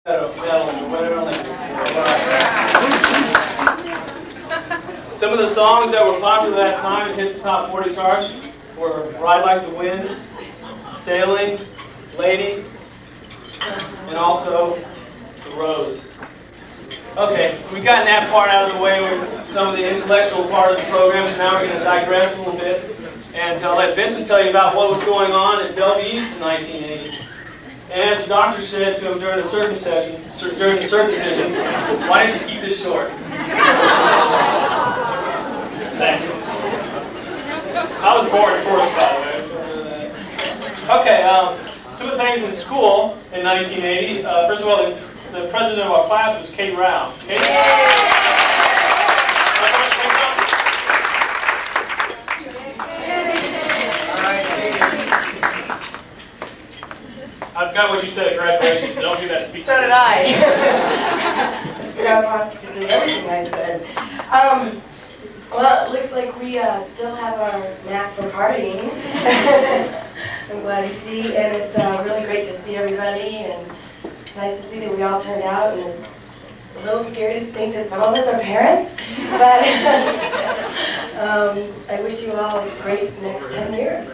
medal in the Winter Olympics. Some of the songs that were popular at that time and hit the top 40 charts were Ride Like the Wind, Sailing, Lady, and also The Rose. Okay, we've gotten that part out of the way with some of the intellectual part of the program, so now we're going to digress a little bit and let Vincent tell you about what was going on at Bellevue East in 1980. And as the doctor said to him during the circumcision, why don't you keep this short? Thank you. I was born in Forest, by the way. Okay, some of the things in school in 1980. First of all, the president of our class was Kate Rao. Kate? I've got what you said at graduation, so don't do that speech. So did I. Grandpa did everything I said. Well, it looks like we still have our knack for partying. I'm glad to see, and it's really great to see everybody, and it's nice to see that we all turned out, and it's a little scary to think that some of us are parents, but I wish you all a great next 10 years.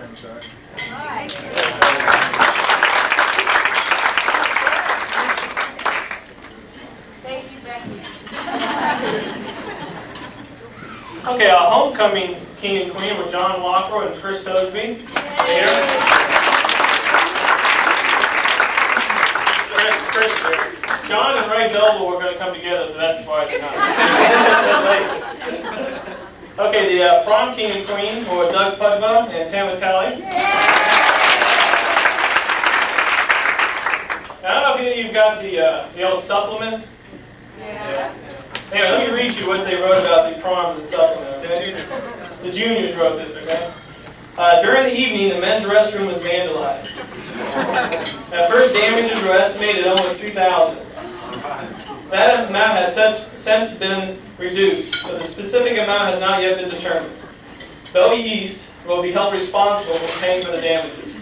Thank you, Becky. Okay, homecoming king and queen were John Walker and Chris Sosby. John and Ray Bellevue were going to come together, so that's why they're not. Okay, the prom king and queen were Doug Pudva and Tam Talley. I don't know if any of you got the old supplement. Yeah. Anyway, let me read you what they wrote about the prom in the supplement, okay? The juniors wrote this, okay? During the evening, the men's restroom was vandalized. At first, damages were estimated at almost $2,000. That amount has since been reduced, but the specific amount has not yet been determined. Bellevue East will be held responsible for paying for the damages.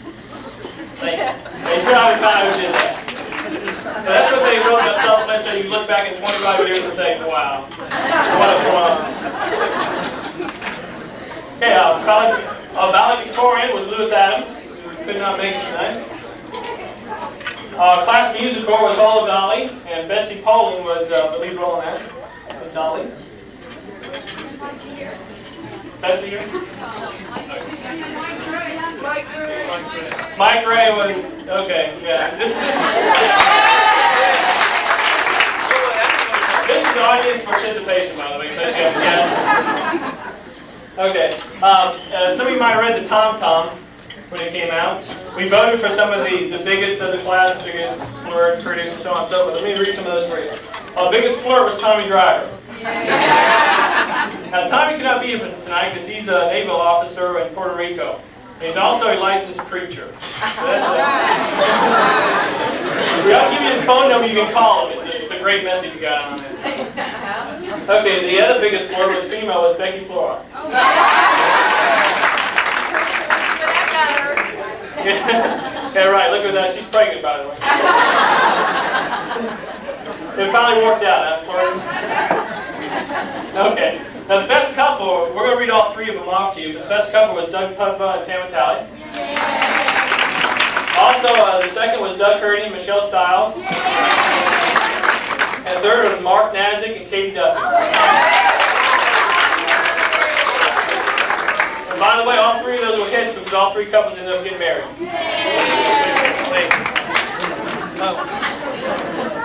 Thank you. They probably thought I did that. So that's what they wrote in the supplement, so you look back in 25 years and say, wow, what a prom. Okay, valedictorian was Lewis Adams, who could not make it tonight. Class music corps was Ola Dolly, and Betsy Poling was the lead role in that. Was Dolly. Is Betsy here? Mike Ray was, okay, yeah. This is audience participation, by the way, in case you haven't guessed. Okay, some of you might have read the Tom Tom when it came out. We voted for some of the biggest of the class, the biggest flirt, critics, and so on and so forth. Let me read some of those for you. Our biggest flirt was Tommy Driver. Now, Tommy cannot be here tonight because he's a naval officer in Puerto Rico. He's also a licensed preacher. I'll give you his phone number, you can call him. It's a great message you got on this. Okay, the other biggest flirt was female was Becky Flora. Yeah, right, look at that. She's pregnant, by the way. It finally worked out, huh? Okay. Now, the best couple, we're going to read all three of them off to you. The best couple was Doug Pudva and Tam Talley. Also, the second was Doug Hurdy and Michelle Stiles. And third was Mark Nazik and Katie Duffy. And by the way, all three of those were hits because all three couples ended up getting married.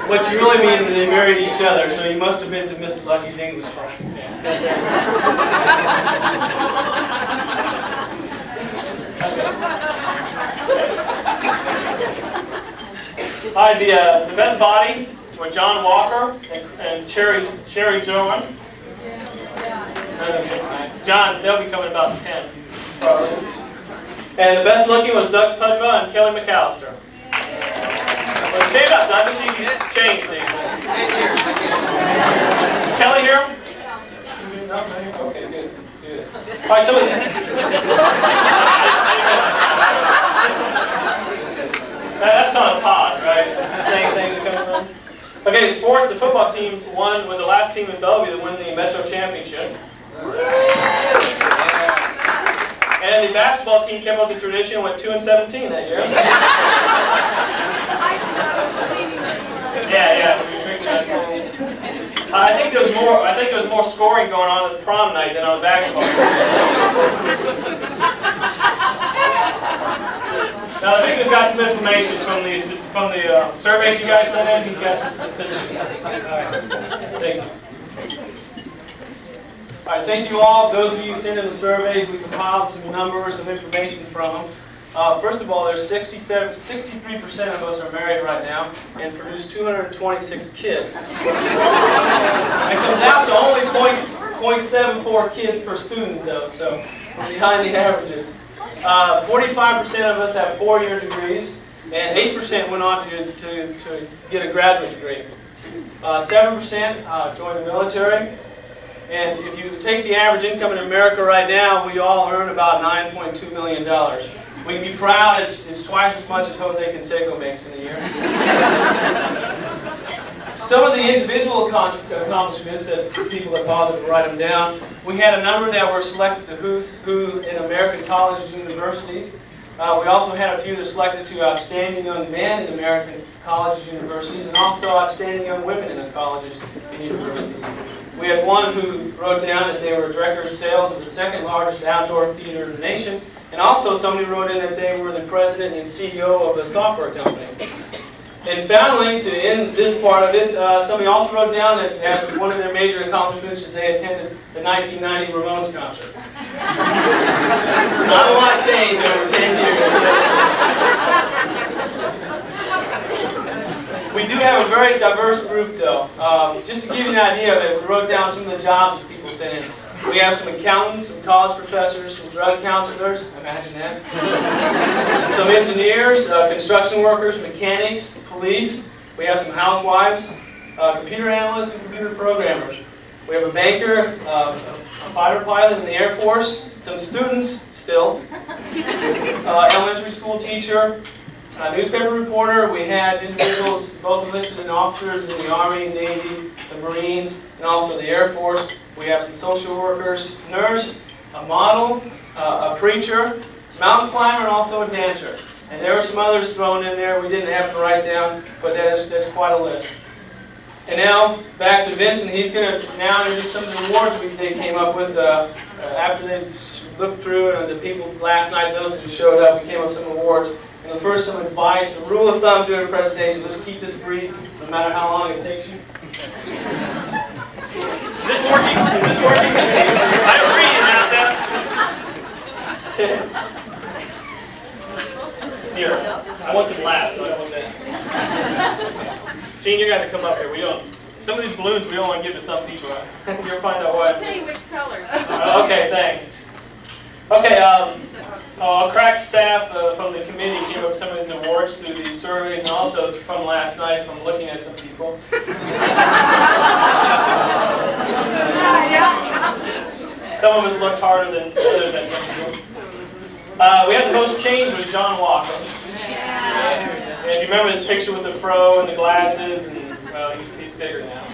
What you really mean is they married each other, so you must have been to Mrs. Lucky's English class. All right, the best bodies were John Walker and Sherry Joan. John, they'll be coming about 10, probably. And the best looking was Doug Pudva and Kelly McAllister. Well, stand up, Doug. Let's see if you can change things. Is Kelly here? No, okay, good. All right, so that's called a pause, right? Saying things that come from. Okay, sports, the football team was the last team in Bellevue to win the Metro Championship. And the basketball team kept up the tradition and went 2-17 that year. Yeah. I think there was more scoring going on at the prom night than on the basketball team. Now the Victor's got some information from the surveys you guys sent in. He's got some statistics. All right. Thank you. All right, thank you all. Those of you who sent in the surveys, we compiled some numbers, some information from them. First of all, there's 63% of us are married right now and produce 226 kids. It comes out to only 0.74 kids per student, though, so we're behind the averages. 45% of us have 4-year degrees, and 8% went on to get a graduate degree. 7% joined the military. And if you take the average income in America right now, we all earn about $9.2 million. We can be proud it's twice as much as Jose Canseco makes in a year. Some of the individual accomplishments that people have bothered to write them down. We had a number that were selected to Who's Who in American colleges and universities. We also had a few that selected to Outstanding Young Men in American colleges and universities, and also Outstanding Young Women in the colleges and universities. We had one who wrote down that they were director of sales of the second largest outdoor theater in the nation, and also somebody wrote in that they were the president and CEO of a software company. And finally, to end this part of it, somebody also wrote down that as one of their major accomplishments is they attended the 1990 Ramones concert. Not a lot changed over 10 years. We do have a very diverse group, though. Just to give you an idea of it, we wrote down some of the jobs that people sent in. We have some accountants, some college professors, some drug counselors, imagine that. Some engineers, construction workers, mechanics, police. We have some housewives, computer analysts, and computer programmers. We have a banker, a fighter pilot in the Air Force, some students still, elementary school teacher, a newspaper reporter. We had individuals both enlisted and officers in the Army, Navy, the Marines, and also the Air Force. We have some social workers, nurse, a model, a preacher, mountain climber, and also a dancer. And there were some others thrown in there we didn't have to write down, but that's quite a list. And now, back to Vincent. He's going to now introduce some of the awards they came up with after they looked through, and the people last night, those who showed up, we came up with some awards. And the first, some advice, a rule of thumb during a presentation, just keep this brief, no matter how long it takes you. Is this working? Is this working? I don't read it out there. Here, I want some laughs, so I don't want that. Senior guys to come up here. We don't. Some of these balloons we don't want to give to some people. You'll find out why. I'll tell you which colors. Okay, thanks. Okay, a crack staff from the committee came up with some of these awards through these surveys, and also from last night from looking at some people. Some of us looked harder than others at some people. We had the most change was John Walker. And if you remember his picture with the fro and the glasses, and well, he's bigger now.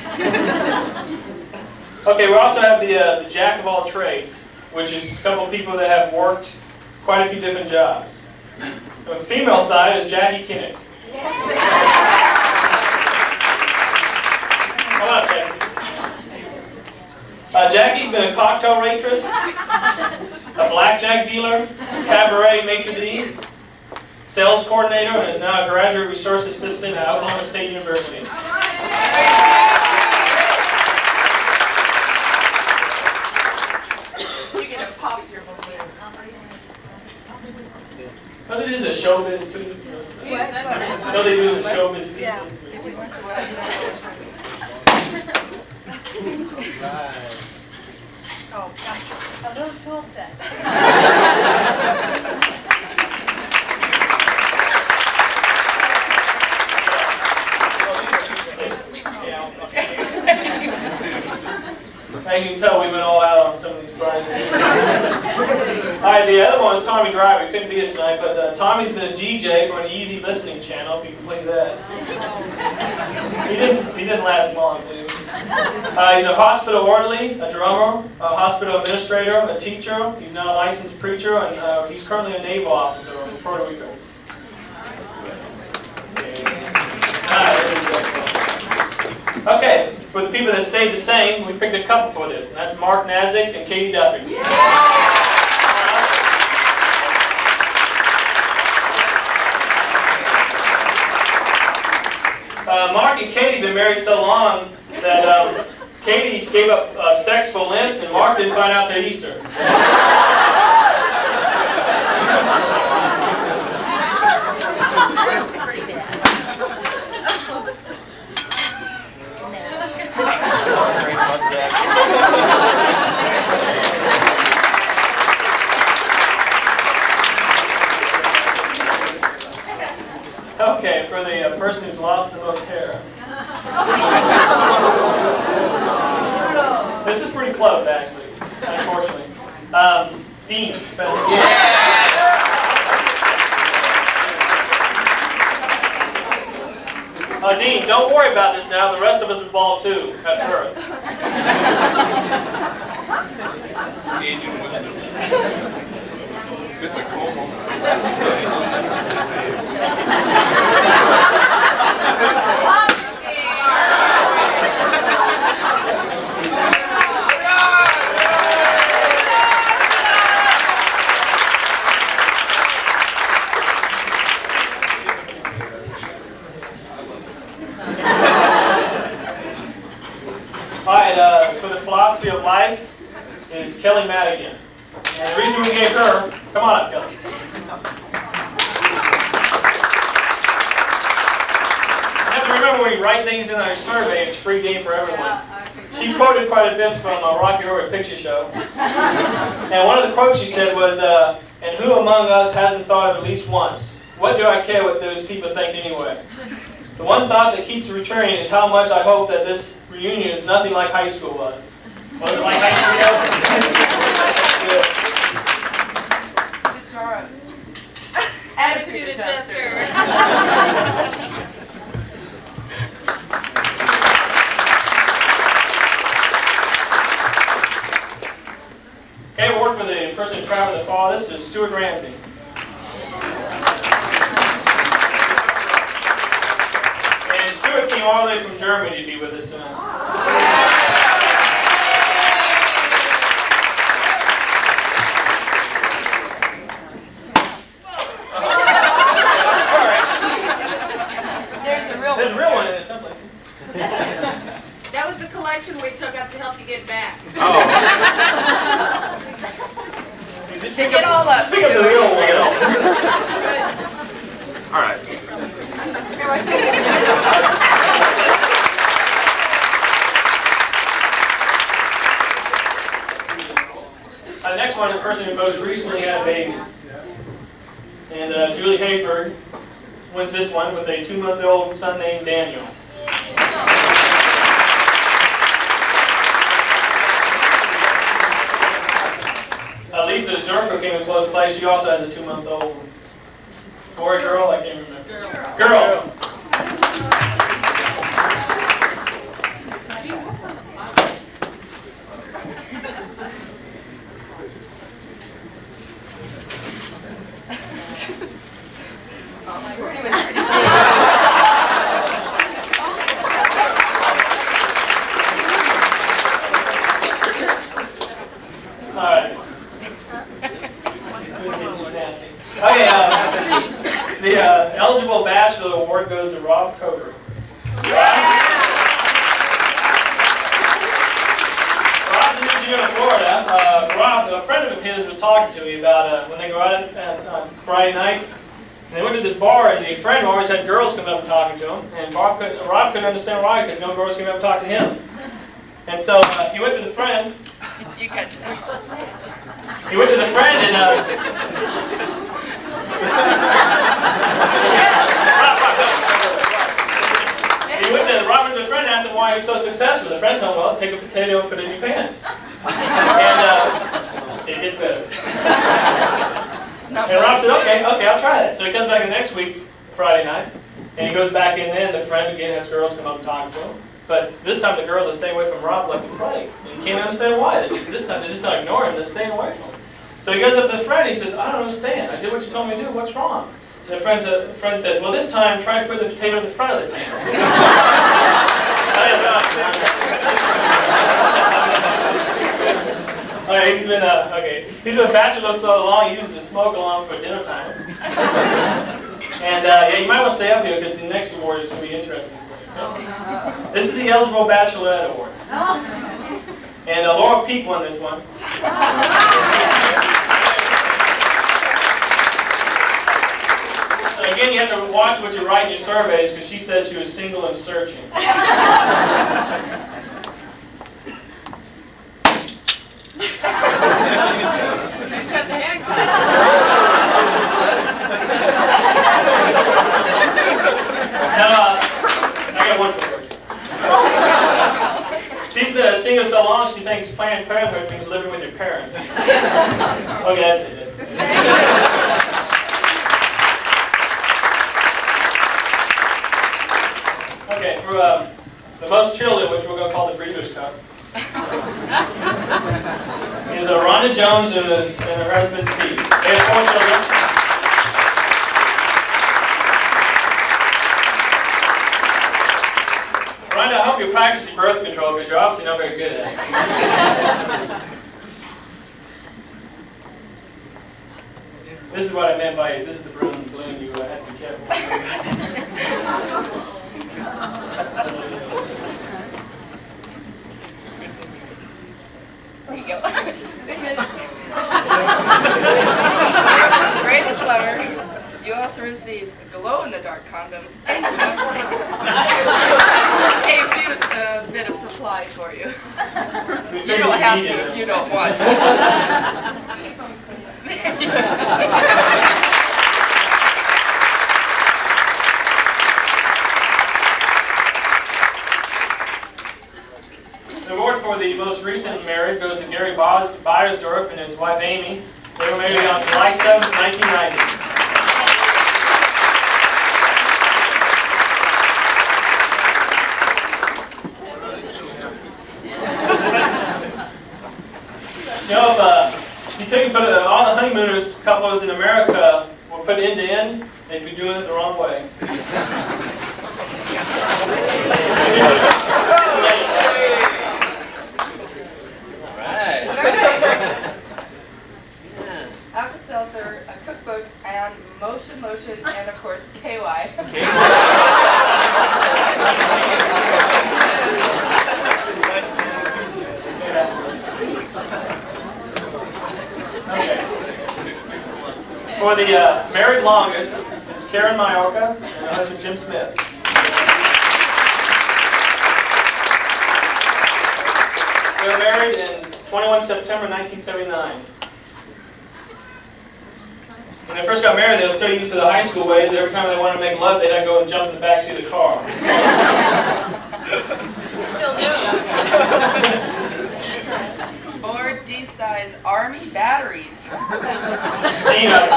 Okay, we also have the jack of all trades, which is a couple of people that have worked quite a few different jobs. The female side is Jackie Kinnick. Come on, Jackie. Jackie's been a cocktail waitress, a blackjack dealer, cabaret maitre d', sales coordinator, and is now a graduate resource assistant at Oklahoma State University. You get a pop your balloon. No, they do the showbiz too. What? No, they do the showbiz too. Yeah. Oh, gosh. A little tool set. As you can tell, we went all out on some of these prizes. All right, the other one is Tommy Driver. He couldn't be here tonight, but Tommy's been a DJ for an easy listening channel, if you can play that. He didn't last long, dude. He's a hospital orderly, a drummer, a hospital administrator, a teacher. He's now a licensed preacher, and he's currently a naval officer in Puerto Rico. Okay, for the people that stayed the same, we picked a couple for this, and that's Mark Nazick and Katie Duffy. Mark and Katie have been married so long that Katie gave up sex for Lent, and Mark didn't find out till Easter. Okay, for the person who's lost the most hair. This is pretty close, actually, unfortunately. Dean. Dean, don't worry about this now. The rest of us was bald too at birth. Aging wisdom. It's a cool moment. For the philosophy of life is Kelly Madigan. And the reason we gave her, come on up, Kelly. You have to remember when you write things in our survey, it's free game for everyone. She quoted quite a bit from Rocky Horror Picture Show. And one of the quotes she said was, and who among us hasn't thought of at least once, what do I care what those people think anyway? The one thought that keeps returning is how much I hope that this reunion is nothing like high school was. Was it like high school? Attitude adjuster. Okay, award for the person who traveled the farthest is Stuart Ramsey. And Stuart came all the way from Germany to be with us tonight. There's a real There's a real one in it someplace. That was the collection we took up to help you get back. Just Pick it all up. Pick up the real one. All right. The next one is the person who most recently had a baby. And Julie Hayberg wins this one with a 2-month-old son named Daniel. Lisa Zerko came in close place. She also has a 2-month-old boy or girl. I can't remember. Girl. Okay, the eligible bachelor award goes to Rob Coker. Rob's an engineer in Florida. Rob, a friend of his, was talking to me about when they go out on Friday nights. And they went to this bar, and the friend always had girls come up and talking to him. And Rob couldn't understand why, because no girls came up and talked to him. And so he went to the friend. You got He went to the friend and he went to Robert, the friend, asked him why he was so successful. The friend told him, well, take a potato and put it in your pants. And it gets better. And Rob said, okay, I'll try that. So he comes back the next week, Friday night, And he goes back in there, and the friend again has girls come up and talk to him. But this time the girls are staying away from Rob left and right. And he can't understand why. This time they're just not ignoring him, they're staying away from him. So he goes up to the friend, he says, I don't understand. I did what you told me to do, what's wrong? And the friend says, well, this time try to put the potato in the front of the can. He's been a bachelor so long, he uses the smoke alarm for dinner time. And yeah, you might want to stay up here because the next award is going to be interesting for you. This is the Eligible Bachelorette Award. And Laura Peak won this one. Again, you have to watch what you write in your surveys because she said she was single and searching. I got one for you. She's been a single so long she thinks Planned Parenthood means living with your parents. Okay, that's it. Okay, for the most children, which we're going to call the Breeders' Cup, is Rhonda Jones and her husband Steve. They have 4 children. Rhonda, I hope you practice your birth control because you're obviously not very good at it. This is what I meant by this is the balloon you have to be careful. There you go. Greatest lover. You also receive glow-in-the-dark condoms and a fused bit of supply for you. You don't have to if you don't want to. The award for the most recent marriage goes to Gary Beiersdorf and his wife Amy. They were married on July 7th, 1990. You know, if you take and put all the honeymooners couples in America were put end to end, they'd be doing it the wrong way. Alka-Seltzer, a cookbook, and motion, and of course, KY. For the married longest, it's Karen Majorca and her husband Jim Smith. They were married in 21 September 1979. When they first got married, they were still used to the high school ways that every time they wanted to make love, they'd have to go and jump in the backseat of the car. Still do that. 4 D-size Army batteries. Dean, I've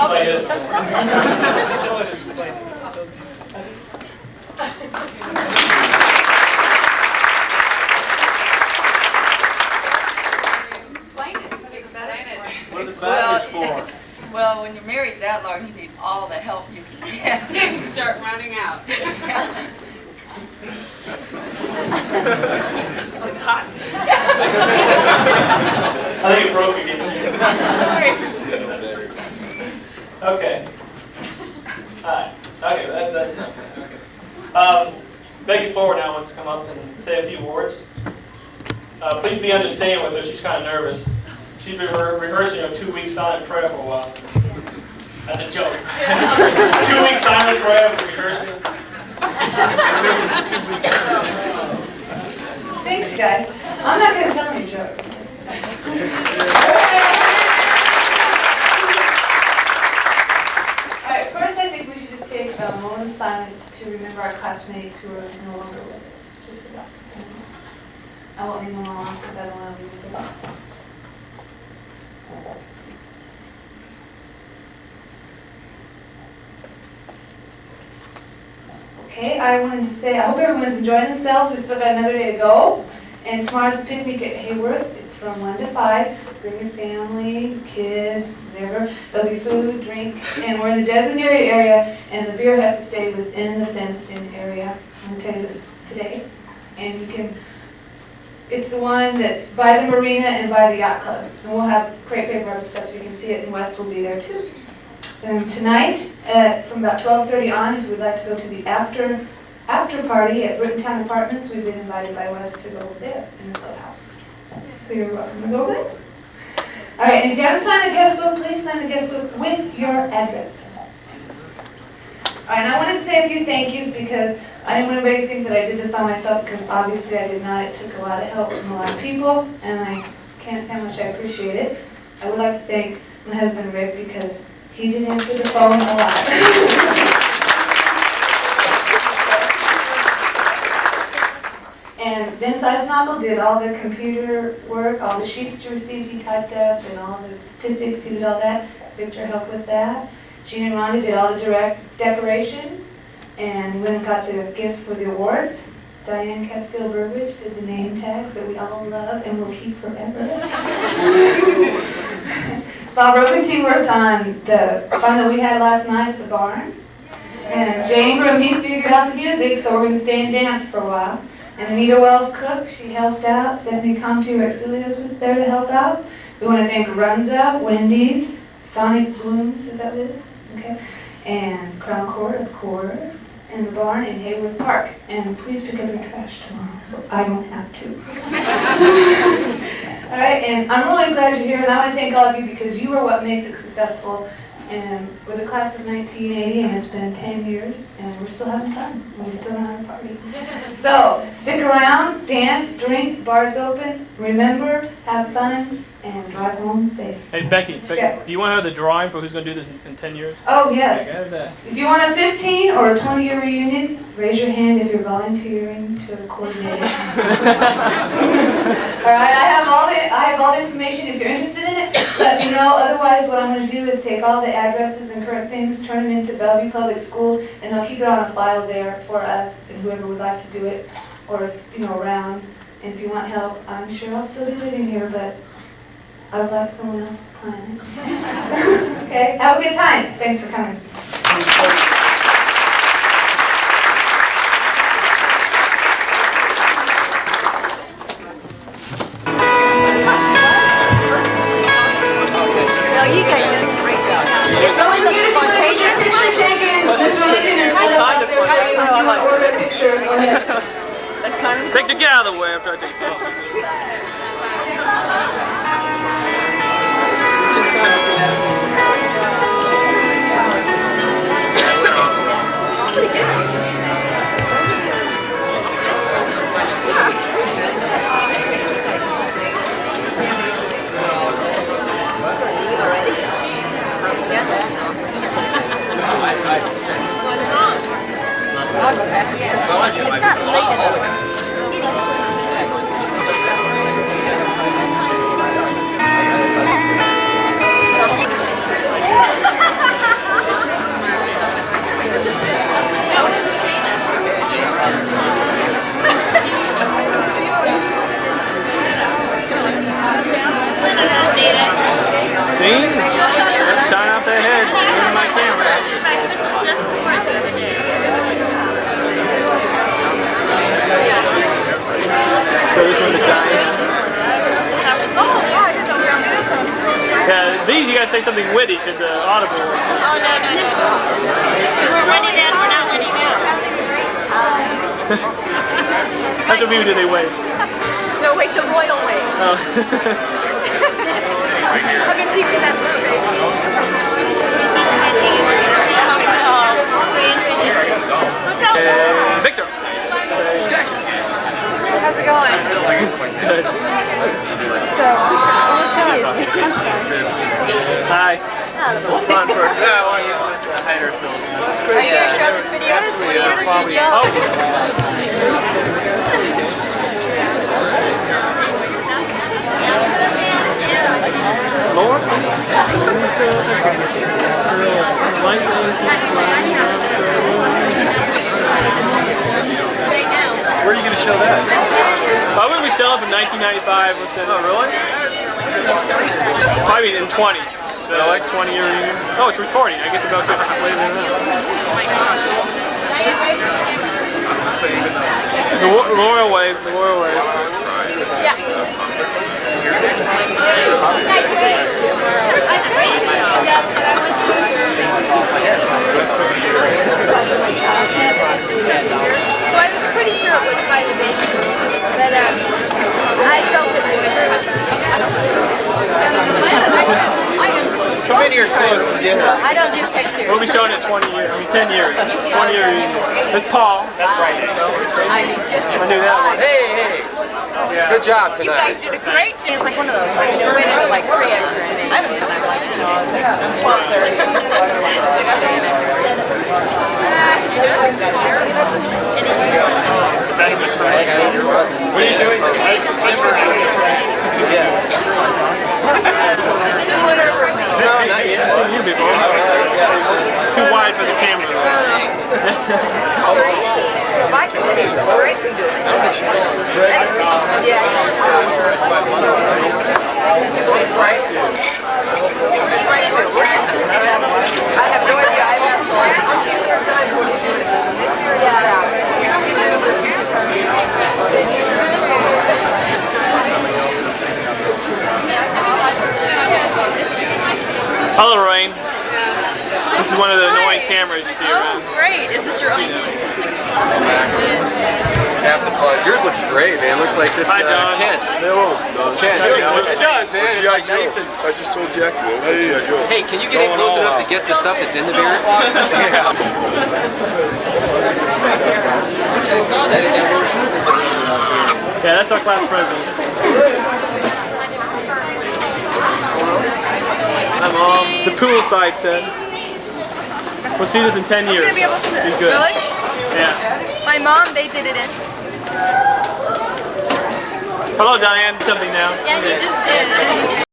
explained this Explain it. Explain it. What is batteries for? Well, when you're married that long, you need all the help you can get. You start running out. I think it broke again. Okay. Alright. Okay, that's enough. Okay. Becky Forward now wants to come up and say a few words. Please be understanding with her. She's kind of nervous. She's been rehearsing a 2-week silent prayer for a while. That's a joke. 2-week silent prayer for rehearsing. Thanks, guys. I'm not going to tell any jokes. All right, first I think we should just take a moment of silence to remember our classmates who are no longer with us. Just for that. I won't leave them alone because I don't want to leave them alone. Okay, I wanted to say, I hope everyone's enjoying themselves. We've still got another day to go. And tomorrow's the picnic at Hayworth. It's from 1 to 5. Bring your family, kids, whatever. There'll be food, drink, and we're in the designated area, and the beer has to stay within the fenced-in area. I'm going to tell you this today. And you can, it's the one that's by the marina and by the yacht club. And we'll have crepe paper and stuff so you can see it, and West will be there too. And tonight, from about 12:30 on, if you would like to go to the after party at Brittentown Apartments, we've been invited by West to go over there in the clubhouse. So you're welcome to go over there. All right, and if you haven't signed the guest book, please sign the guest book with your address. All right, and I wanted to say a few thank yous because I didn't want anybody to think that I did this on myself, because obviously I did not. It took a lot of help from a lot of people, and I can't say how much I appreciate it. I would like to thank my husband Rick, because he did answer the phone a lot. And Vince Eisnagel did all the computer work, all the sheets that you received he typed up, and all the statistics, he did all that. Victor helped with that. Gene and Rhonda did all the decorations, and went and got the gifts for the awards. Diane Castile-Burbridge did the name tags that we all love and will keep forever. Bob Robinson worked on the fun that we had last night at the barn. And Jane Groom, he figured out the music, so we're going to stay and dance for a while. And Anita Wells cooked, she helped out. Stephanie Comte Rexilius was there to help out. We want to thank Runza, Wendy's, Sonic Blooms, is that what it is? Okay. And Crown Court, of course, and the barn in Hayworth Park. And please pick up your trash tomorrow, so I don't have to. All right, and I'm really glad you're here, and I want to thank all of you because you are what makes it successful. And we're the class of 1980, and it's been 10 years, and we're still having fun. We still have a party. So stick around, dance, drink, bars open. Remember, have fun, and drive home safe. Hey, Becky, Yeah. do you want to have the drawing for who's going to do this in 10 years? Oh, yes. Okay, have that. If you want a 15 or a 20-year reunion, raise your hand if you're volunteering to coordinate it. All right, I have all the information. If you're interested in it, let me know. Otherwise, what I'm going to do is take all the addresses and current things, turn them into Bellevue Public Schools, and they'll keep it on a file there for us and whoever would like to do it, or around. And if you want help, I'm sure I'll still be living here, but I would like someone else to plan it. Okay, have a good time. Thanks for coming. No, you guys did a great job. It really looks spontaneous. Order a picture. Go ahead. That's kind of... Victor, get out of the way after I take the It's not late enough. Dean, shine out that head. Look my camera. So this one's a guy. Yeah, these you guys say something witty because the audible ones. Oh, no. We're running out, we're not letting out. How many do they wave? No, wait, the royal way. Oh. I've been teaching that to her baby. She's been teaching that to you. Victor. Jack. How's it going? Good. So, I'm sorry. Hi. Fun first. Yeah, well, you want to hide ourselves. That's Are you going to show this video? Where does this go? Lord? Who's show that? Why would we sell it from 1995? Let's say. Oh, really? Probably in 20. Like 20 year reunion. Oh, it's recording. I get to go later than that. The royal wave. The royal wave. Yeah. So I was pretty sure it was by the baby boom, but I felt it was Come in here close to dinner. I don't do pictures. We'll be showing it 20 years. I mean, 10 years. 20 year reunion. That's Paul. That's right. I knew that. Hey, hey. Good job tonight. You guys did a great job. It's like one of those, like, you went into like 3 extra innings. I haven't done that, like, you know, it's like 12:30. What are you doing? No, not yet. You big boy. Too wide for the camera. If I could do it, Greg could do it. I don't think she will. Yeah. Right? I have no idea. I've asked the last Hello, Lorraine. This is one of the annoying cameras you see around. Great. Is this your own? Half the plug. Yours looks great, man. Looks like just Hi, John. Ken. Say hello, Don. Ken. Hey, It does, man. It's like nice and... So I just told Jack. Hey, Joe. Hey, can you get in close enough to get the stuff that's in the beer? Yeah. I saw that in that brochure. Yeah, that's our class president. I'm all the poolside set. We'll see this in 10 years. You're gonna be able to. Be good. Really? Yeah. My mom, they did it in. Hello, Diane. Something now. Yeah, you just did.